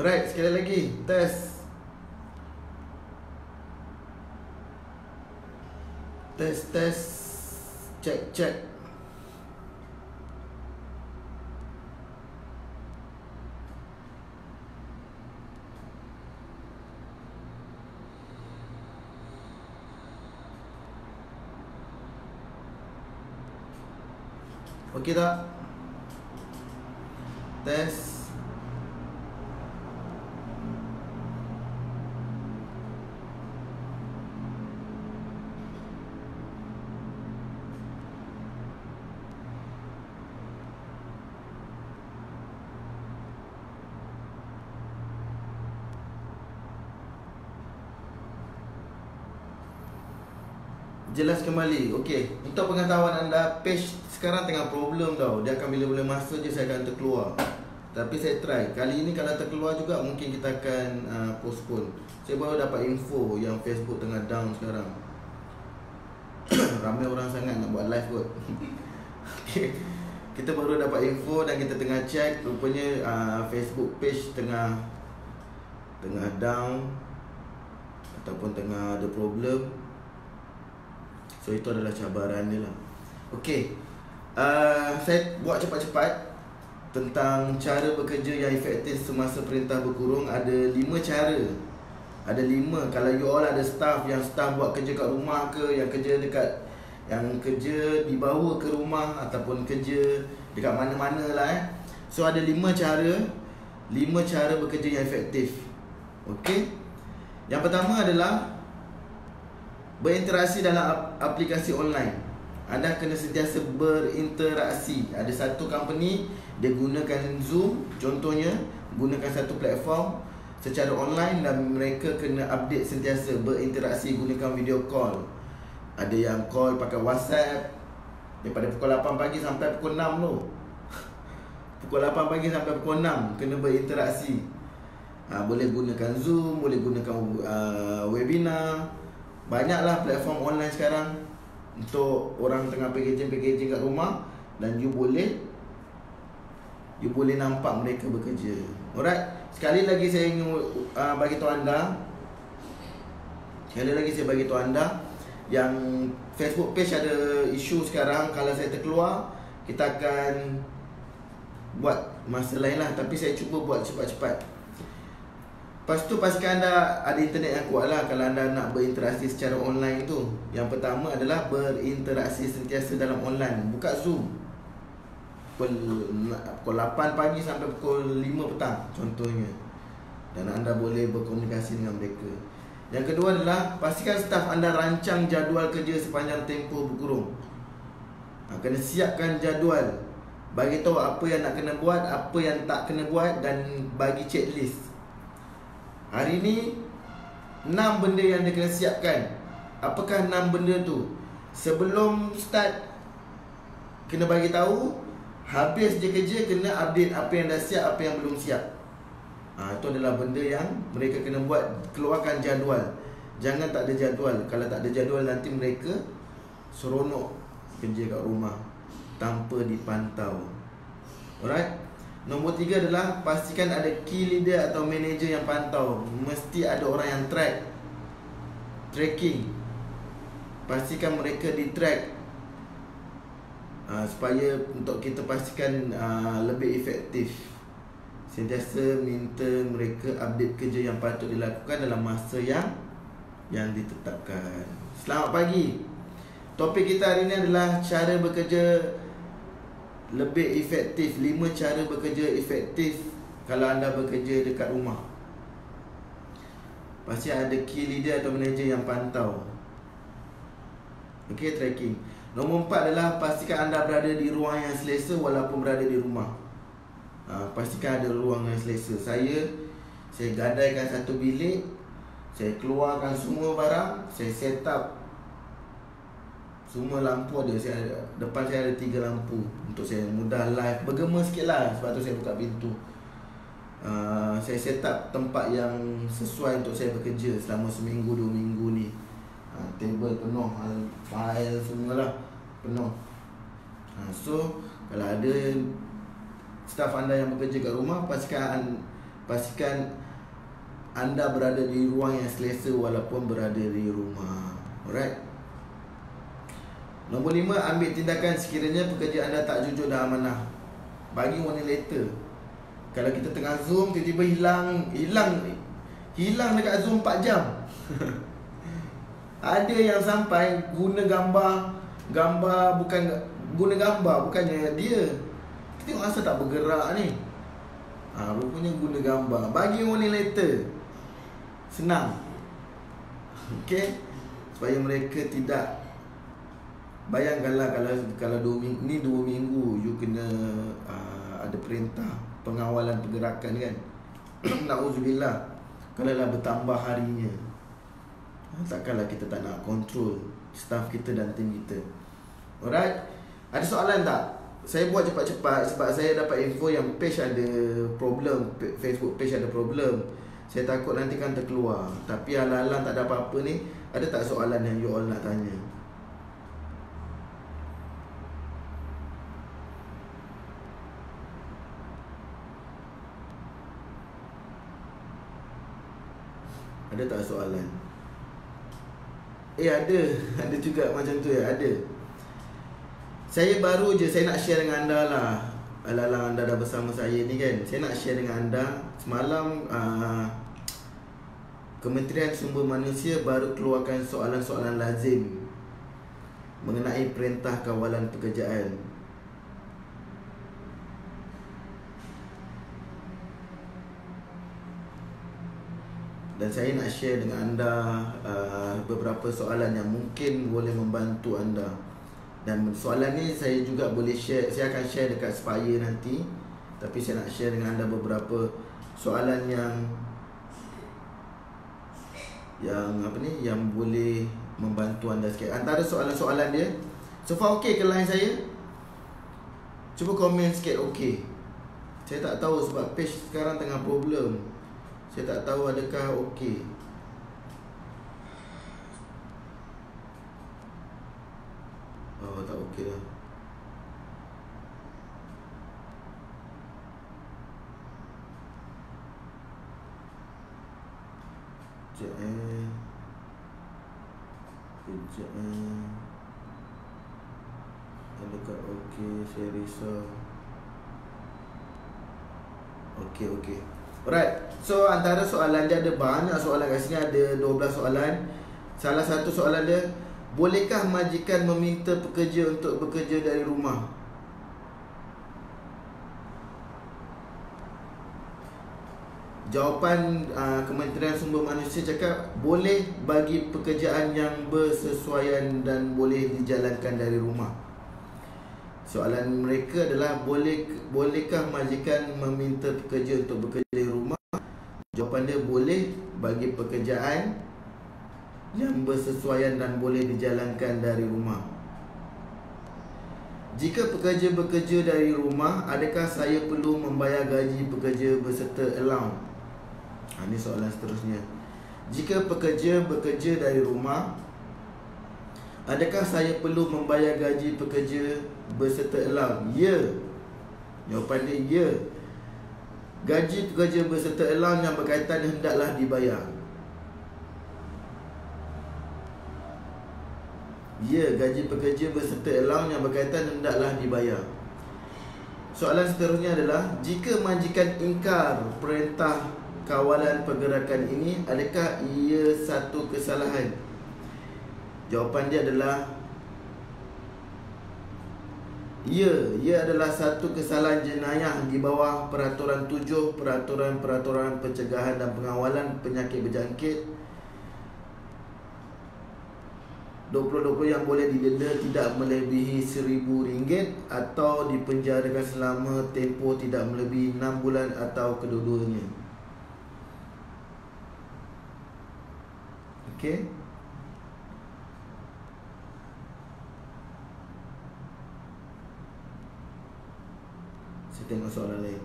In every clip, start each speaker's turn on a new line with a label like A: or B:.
A: Alright, sekali lagi. Tes. Tes. Cek. Okey tak? Tes. Jelas kembali. Okey, untuk pengetahuan anda, page sekarang tengah problem tau. Dia akan bila-bila masa je saya akan terkeluar. Tapi saya try. Kali ini kalau terkeluar juga mungkin kita akan postpone. Saya baru dapat info yang Facebook tengah down sekarang. Ramai orang sangat nak buat live kot. Okay. Kita baru dapat info dan kita tengah check. Rupanya Facebook page tengah down ataupun tengah ada problem. So itu adalah cabaran dia lah. Okey, saya buat cepat-cepat tentang cara bekerja yang efektif semasa perintah berkurung. Ada 5 cara. Ada 5. Kalau you all ada staff buat kerja kat rumah ke, yang kerja dibawa ke rumah ataupun kerja dekat mana-mana lah So ada 5 cara bekerja yang efektif. Okey. Yang pertama adalah berinteraksi dalam aplikasi online. Anda kena sentiasa berinteraksi. Ada satu company, dia gunakan Zoom contohnya, gunakan satu platform secara online dan mereka kena update sentiasa, berinteraksi, gunakan video call. Ada yang call pakai WhatsApp daripada pukul 8 pagi sampai pukul 6 tu. Pukul 8 pagi sampai pukul 6 kena berinteraksi. Boleh gunakan Zoom, boleh gunakan webinar. Banyaklah platform online sekarang untuk orang tengah packaging kat rumah, dan you boleh nampak mereka bekerja. Alright, sekali lagi saya ingin bagi tahu anda. Yang Facebook page ada isu sekarang. Kalau saya terkeluar, kita akan buat masa lain lah. Tapi saya cuba buat cepat-cepat. Lepas tu pastikan anda ada internet yang kuat lah kalau anda nak berinteraksi secara online tu. Yang pertama adalah berinteraksi sentiasa dalam online. Buka Zoom pukul 8 pagi sampai pukul 5 petang contohnya, dan anda boleh berkomunikasi dengan mereka. Yang kedua adalah pastikan staf anda rancang jadual kerja sepanjang tempoh berkurung. Kena siapkan jadual, bagi tahu apa yang nak kena buat, apa yang tak kena buat, dan bagi checklist. Hari ni 6 benda yang dia kena siapkan. Apakah 6 benda tu? Sebelum start kena bagi tahu, habis je kerja kena update apa yang dah siap, apa yang belum siap. Itu adalah benda yang mereka kena buat. Keluarkan jadual. Jangan tak ada jadual. Kalau tak ada jadual, nanti mereka seronok kerja kat rumah tanpa dipantau. Alright. Nombor 3 adalah pastikan ada key leader atau manager yang pantau. Mesti ada orang yang tracking. Pastikan mereka di track supaya untuk kita pastikan lebih efektif. Sentiasa minta mereka update kerja yang patut dilakukan dalam masa yang ditetapkan. Selamat pagi. Topik kita hari ini adalah cara bekerja lebih efektif. 5 cara bekerja efektif kalau anda bekerja dekat rumah. Pasti ada key leader atau manager yang pantau. Okey, tracking. Nombor 4 adalah pastikan anda berada di ruang yang selesa walaupun berada di rumah. Pastikan ada ruang yang selesa. Saya gadaikan satu bilik. Saya keluarkan semua barang. Saya set up semua lampu ada. Depan saya ada 3 lampu untuk saya mudah live. Bergema sikit lah, sebab tu saya buka pintu. Saya set up tempat yang sesuai untuk saya bekerja selama seminggu 2 minggu ni. Table penuh, file semualah penuh. So kalau ada staf anda yang bekerja kat rumah, pastikan pastikan anda berada di ruang yang selesa walaupun berada di rumah. Alright. Nombor 5, ambil tindakan sekiranya pekerja anda tak jujur dan amanah. Bagi warning letter. Kalau kita tengah Zoom, tiba-tiba hilang dekat Zoom 4 jam. Ada yang sampai guna bukannya dia. Kita tengok asal tak bergerak ni. Rupanya guna gambar. Bagi warning letter. Senang. Okey. Supaya mereka tidak. Bayangkanlah kalau 2 minggu you kena ada perintah pengawalan pergerakan kan. Na'udzubillah. Kalau lah bertambah harinya, takkanlah kita tak nak kontrol staff kita dan tim kita. Alright. Ada soalan tak? Saya buat cepat-cepat sebab saya dapat info yang page ada problem, Facebook page ada problem. Saya takut nanti kan terkeluar. Tapi alang-alang tak ada apa-apa ni, ada tak soalan yang you all nak tanya? Ada tak soalan? Ada. Ada juga macam tu ya, ada. Saya baru je, saya nak share dengan anda lah. Alang-alang anda dah bersama saya ni kan. Saya nak share dengan anda. Semalam Kementerian Sumber Manusia baru keluarkan soalan-soalan lazim mengenai perintah kawalan pekerjaan. Dan saya nak share dengan anda beberapa soalan yang mungkin boleh membantu anda. Dan soalan ni saya juga boleh share, saya akan share dekat Spire nanti. Tapi saya nak share dengan anda beberapa soalan yang boleh membantu anda sikit. Antara soalan-soalan dia, so far okey ke line saya? Cuba komen sikit okey. Saya tak tahu sebab page sekarang tengah problem. Saya tak tahu adakah okey. Oh, tak okey lah. Kejap adakah okey, saya risau. Okey. Alright. So antara soalan dia, ada banyak soalan kat sini, ada 12 soalan. Salah satu soalan dia, bolehkah majikan meminta pekerja untuk bekerja dari rumah? Jawapan Kementerian Sumber Manusia cakap boleh bagi pekerjaan yang bersesuaian dan boleh dijalankan dari rumah. Soalan mereka adalah bolehkah majikan meminta pekerja untuk bekerja dari rumah? Jawapan dia boleh bagi pekerjaan yang bersesuaian dan boleh dijalankan dari rumah. Jika pekerja bekerja dari rumah, adakah saya perlu membayar gaji pekerja berserta allowance? Ini soalan seterusnya. Jika pekerja bekerja dari rumah, adakah saya perlu membayar gaji pekerja berserta allowance? Ya. Jawapan dia ya. Gaji pekerja berserta allowance yang berkaitan hendaklah dibayar. Ya, gaji pekerja berserta allowance yang berkaitan hendaklah dibayar. Soalan seterusnya adalah, jika majikan ingkar perintah kawalan pergerakan ini, adakah ia satu kesalahan? Jawapan dia adalah ya, ia adalah satu kesalahan jenayah di bawah Peraturan 7 Peraturan Pencegahan dan Pengawalan Penyakit Berjangkit 2020 yang boleh didenda tidak melebihi RM1,000 atau dipenjarakan selama tempoh tidak melebihi 6 bulan atau kedua-duanya. Okey. Saya tengok soalan lain.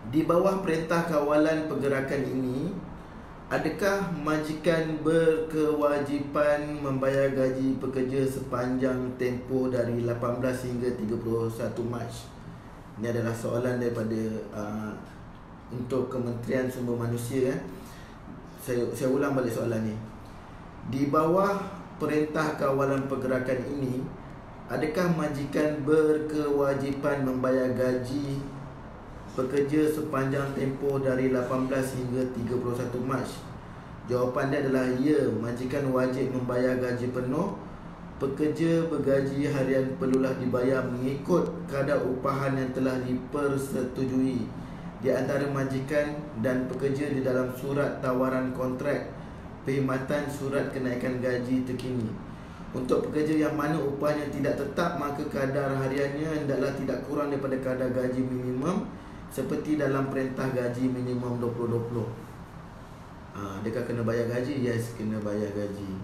A: Di bawah perintah kawalan pergerakan ini, Adakah majikan berkewajipan membayar gaji pekerja sepanjang tempoh dari 18 hingga 31 Mac? Ini adalah soalan daripada untuk Kementerian Sumber Manusia. Saya ulang balik soalan ni. Di bawah Perintah Kawalan Pergerakan ini, adakah majikan berkewajipan membayar gaji pekerja sepanjang tempoh dari 18 hingga 31 Mac? Jawapan dia adalah ya. Majikan wajib membayar gaji penuh. Pekerja bergaji harian perlulah dibayar mengikut kadar upahan yang telah dipersetujui di antara majikan dan pekerja di dalam surat tawaran kontrak perkhidmatan surat kenaikan gaji terkini. Untuk pekerja yang mana upahnya tidak tetap, maka kadar hariannya hendaklah tidak kurang daripada kadar gaji minimum seperti dalam Perintah Gaji Minimum 2020. Adakah kena bayar gaji? Yes, kena bayar gaji.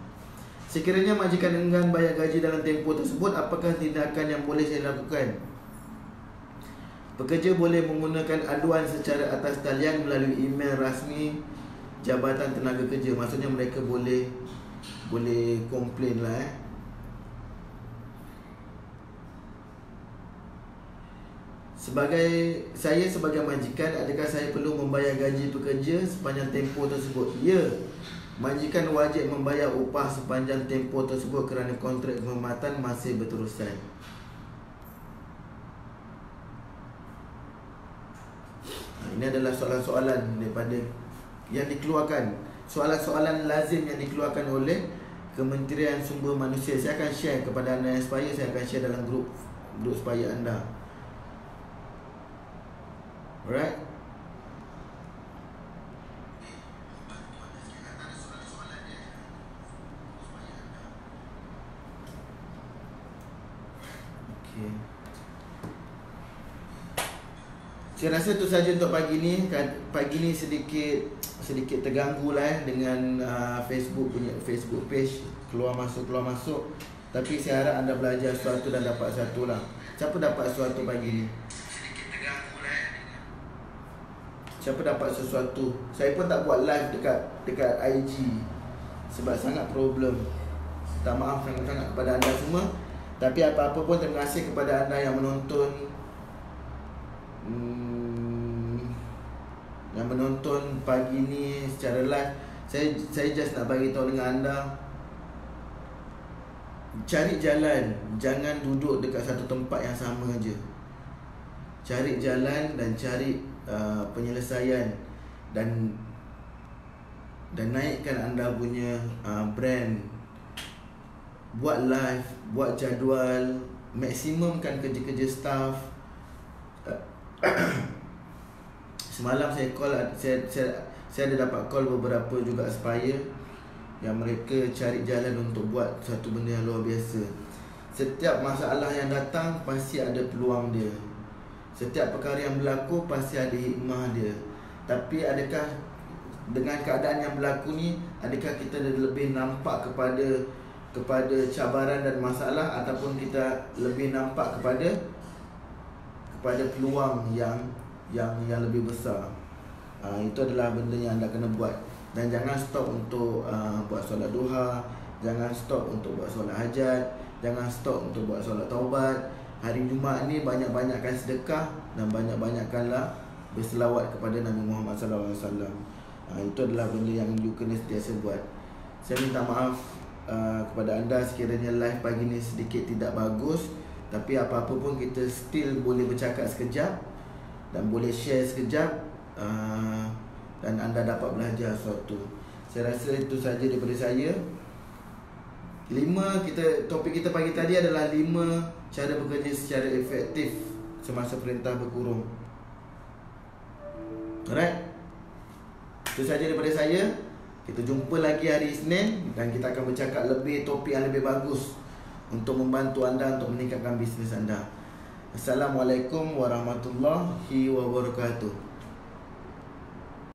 A: Sekiranya majikan enggan bayar gaji dalam tempoh tersebut, apakah tindakan yang boleh saya lakukan? Pekerja boleh menggunakan aduan secara atas talian melalui email rasmi Jabatan Tenaga Kerja. Maksudnya mereka boleh komplain lah. Saya sebagai majikan, adakah saya perlu membayar gaji pekerja sepanjang tempoh tersebut? Ya. Majikan wajib membayar upah sepanjang tempoh tersebut kerana kontrak perkhidmatan masih berterusan. Ini adalah soalan-soalan daripada yang dikeluarkan, soalan-soalan lazim yang dikeluarkan oleh Kementerian Sumber Manusia. Saya akan share kepada anda yang Aspire. Saya akan share dalam grup Aspire anda. Alright. Okay. Saya rasa itu saja untuk pagi ni. Pagi ni sedikit terganggu lah dengan Facebook page keluar masuk. Tapi saya harap anda belajar sesuatu dan dapat sesuatu lah. Siapa dapat sesuatu pagi ni? Siapa dapat sesuatu? Saya pun tak buat live dekat IG sebab sangat problem. Tak maaf sangat-sangat kepada anda semua. Tapi apa-apa pun terima kasih kepada anda yang menonton. Yang menonton pagi ni secara live. Saya just nak bagi tahu dengan anda, cari jalan, jangan duduk dekat satu tempat yang sama je. Cari jalan dan cari penyelesaian dan naikkan anda punya brand. Buat live, buat jadual, maksimumkan kerja-kerja staff. Semalam saya ada dapat call beberapa juga Aspire yang mereka cari jalan untuk buat satu benda yang luar biasa. Setiap masalah yang datang pasti ada peluang dia. Setiap perkara yang berlaku pasti ada hikmah dia. Tapi adakah dengan keadaan yang berlaku ni, adakah kita lebih nampak kepada cabaran dan masalah, ataupun kita lebih nampak kepada peluang yang lebih besar? Itu adalah benda yang anda kena buat. Dan jangan stop untuk buat solat duha, jangan stop untuk buat solat hajat, jangan stop untuk buat solat taubat. Hari Jumaat ni banyak-banyakkan sedekah dan banyak-banyakkanlah berselawat kepada Nabi Muhammad SAW. Itu adalah benda yang you kena sentiasa buat. Saya minta maaf kepada anda sekiranya live pagi ni sedikit tidak bagus. Tapi apa-apa pun kita still boleh bercakap sekejap dan boleh share sekejap, dan anda dapat belajar sesuatu. Saya rasa itu saja daripada saya. Topik kita pagi tadi adalah 5 cara bekerja secara efektif semasa perintah berkurung. Alright. Itu saja daripada saya. Kita jumpa lagi hari Isnin dan kita akan bercakap lebih topik yang lebih bagus untuk membantu anda untuk meningkatkan bisnes anda. Assalamualaikum warahmatullahi wabarakatuh.